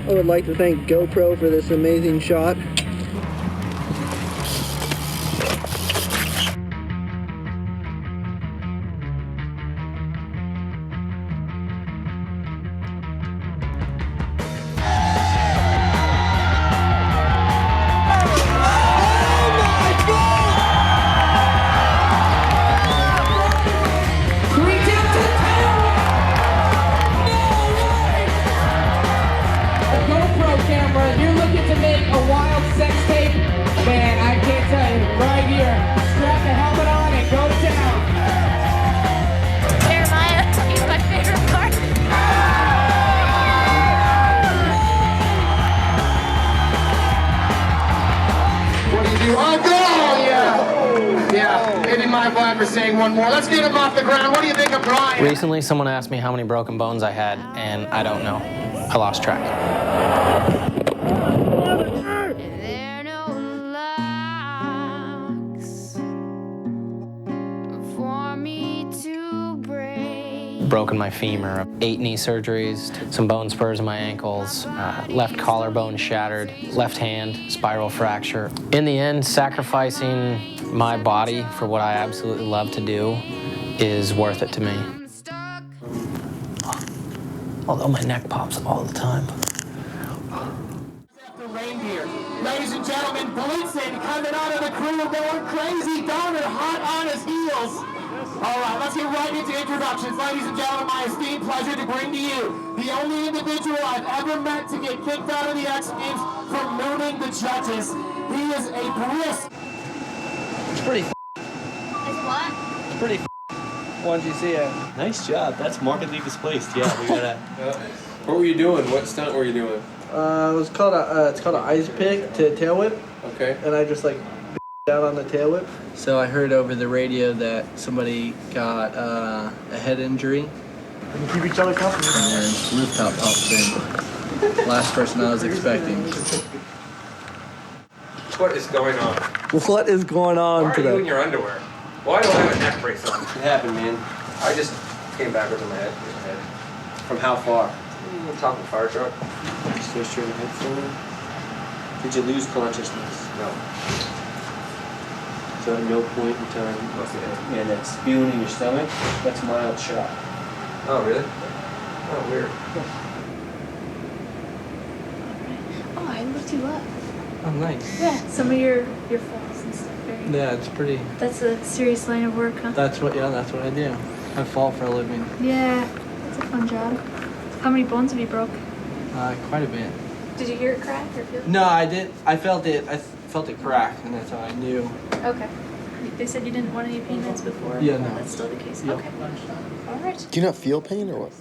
I would like to thank GoPro for this amazing shot. Saying one more. Let's get him off the ground. What do you think of Brian? Recently, someone asked me how many broken bones I had, and I don't know. I lost track. Broken my femur, 8 knee surgeries, some bone spurs in my ankles, left collarbone shattered, left hand, spiral fracture. In the end, sacrificing my body for what I absolutely love to do is worth it to me. Although my neck pops all the time. crew going crazy. Donner hot on his heels. All right, let's get right into introductions. Ladies and gentlemen, my esteemed pleasure to bring to you the only individual I've ever met to get kicked out of the X Games for mooning the judges. He is a brisk. It's pretty It's what? It's pretty once you see it. Nice job. That's markedly displaced. Yeah, we got that. What were you doing? What stunt were you doing? It's called an ice pick to tail whip. Okay. And I just like down on the tail whip. So I heard over the radio that somebody got a head injury. We can keep each other company. And then Rooftop pops in. Last person I was expecting. What is going on? What is going on Why are today? you in your underwear? Why do I have a neck brace on? What happened, man? I just came backwards in my head. From how far? On top of the fire truck. Just go straight ahead forward. Did you lose consciousness? No. So at no point in time, and that spewing in your stomach, that's mild shock. Oh, really? Oh, weird. Oh, I looked you up. Oh, nice. Yeah, some of your falls and stuff. Yeah, it's pretty. That's a serious line of work, huh? That's what I do. I fall for a living. Yeah, that's a fun job. How many bones have you broke? Quite a bit. Did you hear it crack or feel it? No, I did. I felt it crack, and that's how I knew. Okay. They said you didn't want any pain meds before? Yeah, no. That's still the case? Yep. Okay. All right. Do you not feel pain or what?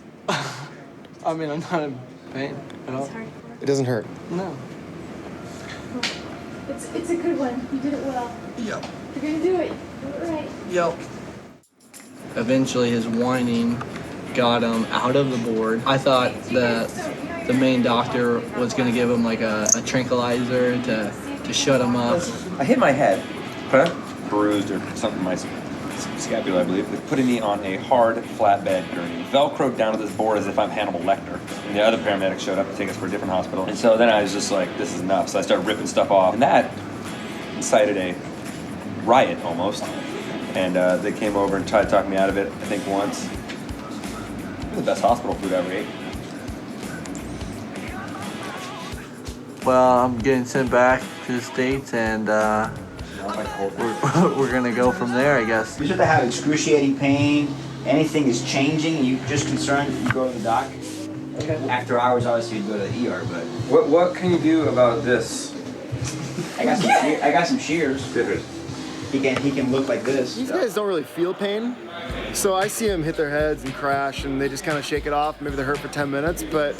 I mean, I'm not in pain at all. It's hard. It doesn't hurt. No. It's a good one. You did it well. Yep. You're gonna do it. Do it right. Yep. Eventually, his whining got him out of the board. I thought that the main doctor was going to give him like a tranquilizer to shut him up. I hit my head, bruised or something, my scapula, I believe, with putting me on a hard flatbed gurney, velcroed down to this board as if I'm Hannibal Lecter. And the other paramedics showed up to take us for a different hospital. And so then I was just like, this is nuts. So I started ripping stuff off. And that incited a riot almost. And they came over and tried to talk me out of it, I think once. It was the best hospital food I ever ate. Well, I'm getting sent back to the States, and we're gonna go from there, I guess. You start to have excruciating pain, anything is changing, and you're just concerned if you go to the doc. Okay. After hours, obviously, you'd go to the ER, but... What can you do about this? I got some shears. Good. He can look like this. These guys don't really feel pain, so I see them hit their heads and crash, and they just kind of shake it off. Maybe they're hurt for 10 minutes, but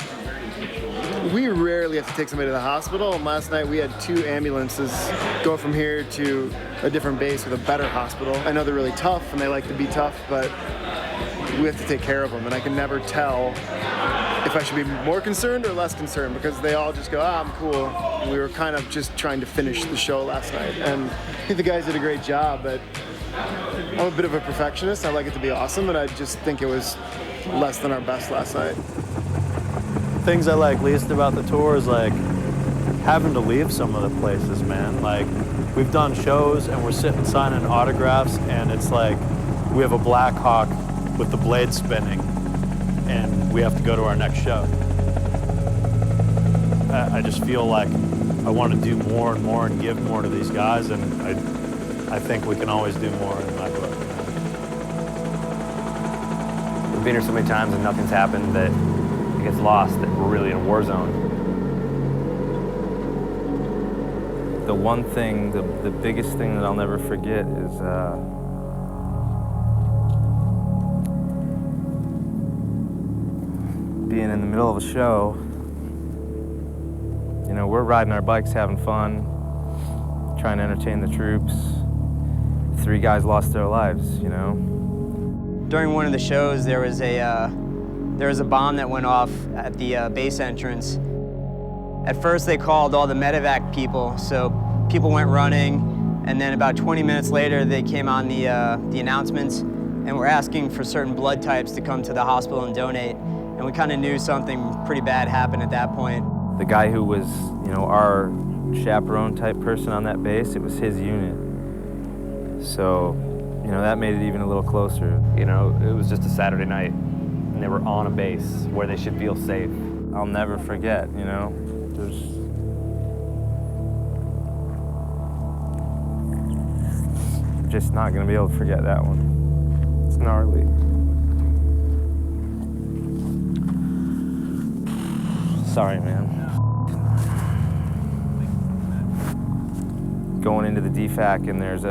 we rarely have to take somebody to the hospital. And last night we had 2 ambulances go from here to a different base with a better hospital. I know they're really tough, and they like to be tough, but we have to take care of them, and I can never tell if I should be more concerned or less concerned, because they all just go, I'm cool. And we were kind of just trying to finish the show last night. And I think the guys did a great job, but I'm a bit of a perfectionist. I like it to be awesome, and I just think it was less than our best last night. Things I like least about the tour is like having to leave some of the places, man. Like we've done shows and we're sitting signing autographs, and it's like we have a Black Hawk with the blade spinning, and we have to go to our next show. I just feel like I want to do more and more and give more to these guys, and I think we can always do more in my book. We've been here so many times and nothing's happened that it gets lost, that we're really in a war zone. The one thing, the biggest thing that I'll never forget is being in the middle of a show. You know, we're riding our bikes, having fun, trying to entertain the troops. 3 guys lost their lives, you know. During one of the shows, there was a bomb that went off at the base entrance. At first, they called all the medevac people, so people went running, and then about 20 minutes later, they came on the announcements and were asking for certain blood types to come to the hospital and donate, and we kind of knew something pretty bad happened at that point. The guy who was, you know, our chaperone type person on that base, it was his unit. So, you know, that made it even a little closer. You know, it was just a Saturday night, and they were on a base where they should feel safe. I'll never forget, you know. just not gonna be able to forget that one. It's gnarly. Sorry, man. Going into the DFAC and there's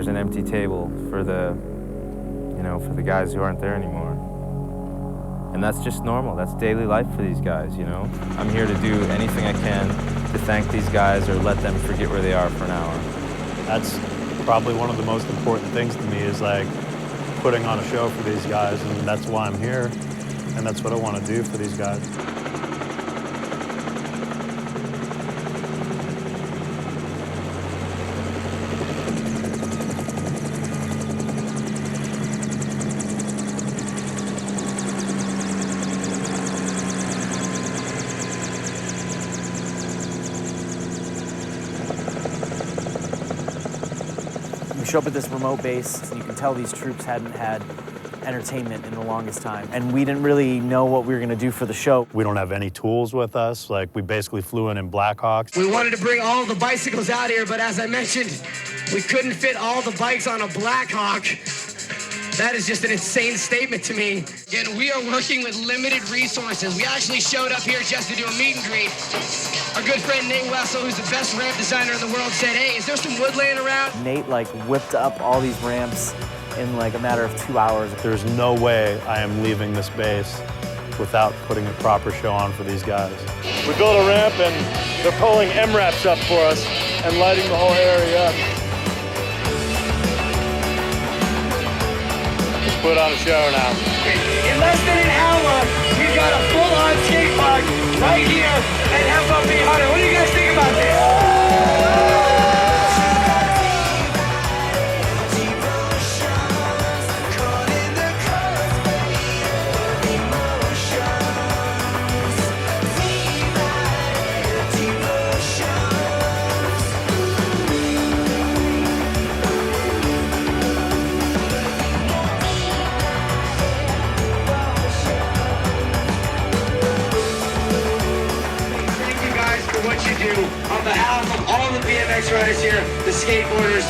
an empty table for the guys who aren't there anymore. And that's just normal. That's daily life for these guys, you know? I'm here to do anything I can to thank these guys or let them forget where they are for an hour. That's probably one of the most important things to me is like putting on a show for these guys, and that's why I'm here, and that's what I want to do for these guys. We show up at this remote base, and you can tell these troops hadn't had entertainment in the longest time. And we didn't really know what we were gonna do for the show. We don't have any tools with us. Like, we basically flew in Blackhawks. We wanted to bring all the bicycles out here, but as I mentioned, we couldn't fit all the bikes on a Blackhawk. That is just an insane statement to me. Again, we are working with limited resources. We actually showed up here just to do a meet and greet. Our good friend Nate Wessel, who's the best ramp designer in the world, said, hey, is there some wood laying around? Nate whipped up all these ramps in a matter of 2 hours. There's no way I am leaving this base without putting a proper show on for these guys. We built a ramp and they're pulling MRAPs up for us and lighting the whole area up. Let's put on a show now. In less than an hour, we've got a full-on skate park right here at FOB 100. What do you guys think about this? On behalf of all the BMX riders here, the skateboarders,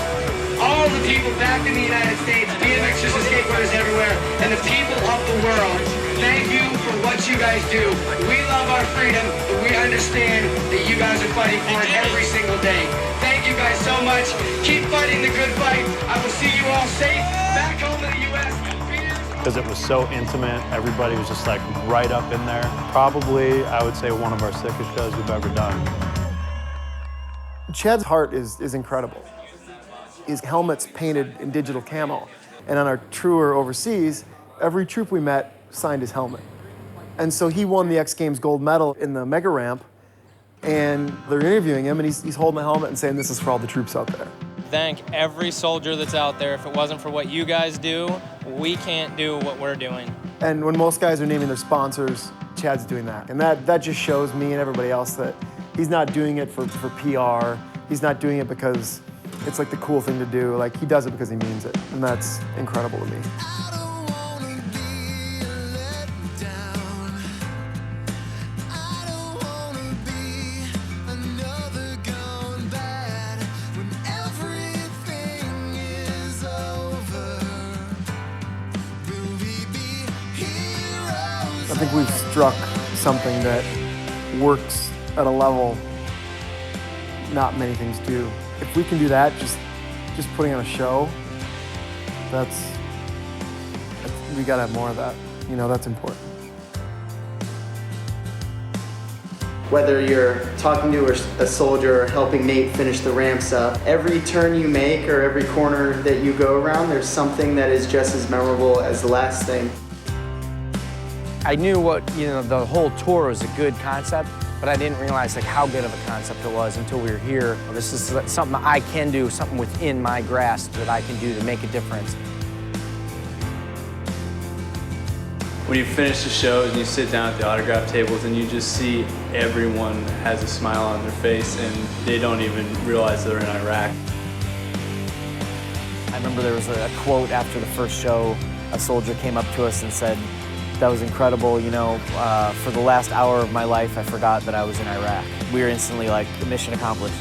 all the people back in the United States, BMXers and skateboarders everywhere, and the people of the world, thank you for what you guys do. We love our freedom, but we understand that you guys are fighting for it every single day. Thank you guys so much. Keep fighting the good fight. I will see you all safe back home in the U.S. Because it was so intimate, everybody was just right up in there. Probably, I would say, one of our sickest shows we've ever done. Chad's heart is incredible. His helmet's painted in digital camo. And on our tour overseas, every troop we met signed his helmet. And so he won the X Games gold medal in the mega ramp, and they're interviewing him, and he's holding the helmet and saying, this is for all the troops out there. Thank every soldier that's out there. If it wasn't for what you guys do, we can't do what we're doing. And when most guys are naming their sponsors, Chad's doing that. And that just shows me and everybody else that he's not doing it for PR. He's not doing it because it's the cool thing to do. He does it because he means it. And that's incredible to me. I think we've struck something that works at a level not many things do. If we can do that, just putting on a show, we gotta have more of that. That's important. Whether you're talking to a soldier or helping Nate finish the ramps up, every turn you make or every corner that you go around, there's something that is just as memorable as the last thing. I knew the whole tour was a good concept, but I didn't realize how good of a concept it was until we were here. This is something I can do, something within my grasp that I can do to make a difference. When you finish the shows and you sit down at the autograph tables and you just see everyone has a smile on their face and they don't even realize they're in Iraq. I remember there was a quote after the first show. A soldier came up to us and said, that was incredible, for the last hour of my life, I forgot that I was in Iraq. We were instantly mission accomplished.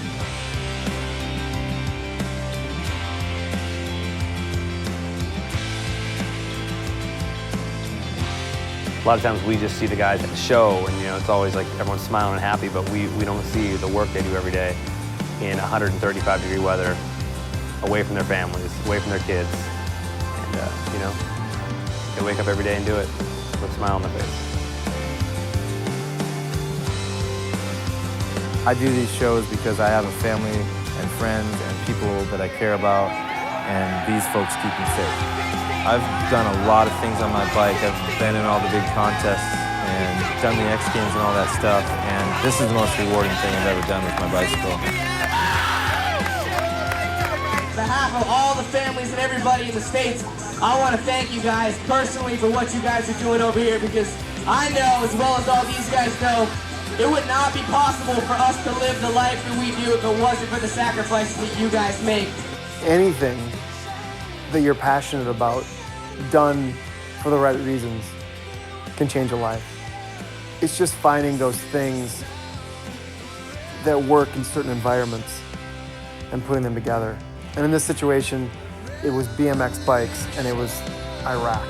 A lot of times we just see the guys at the show and, you know, it's always like everyone's smiling and happy, but we don't see the work they do every day in 135-degree weather, away from their families, away from their kids. And, you know, they wake up every day and do it with a smile on their face. I do these shows because I have a family and friends and people that I care about, and these folks keep me safe. I've done a lot of things on my bike. I've been in all the big contests and done the X Games and all that stuff, and this is the most rewarding thing I've ever done with my bicycle. On behalf of all the families and everybody in the States, I want to thank you guys personally for what you guys are doing over here, because I know, as well as all these guys know, it would not be possible for us to live the life that we do if it wasn't for the sacrifices that you guys make. Anything that you're passionate about, done for the right reasons, can change a life. It's just finding those things that work in certain environments and putting them together. And in this situation, it was BMX bikes and it was Iraq.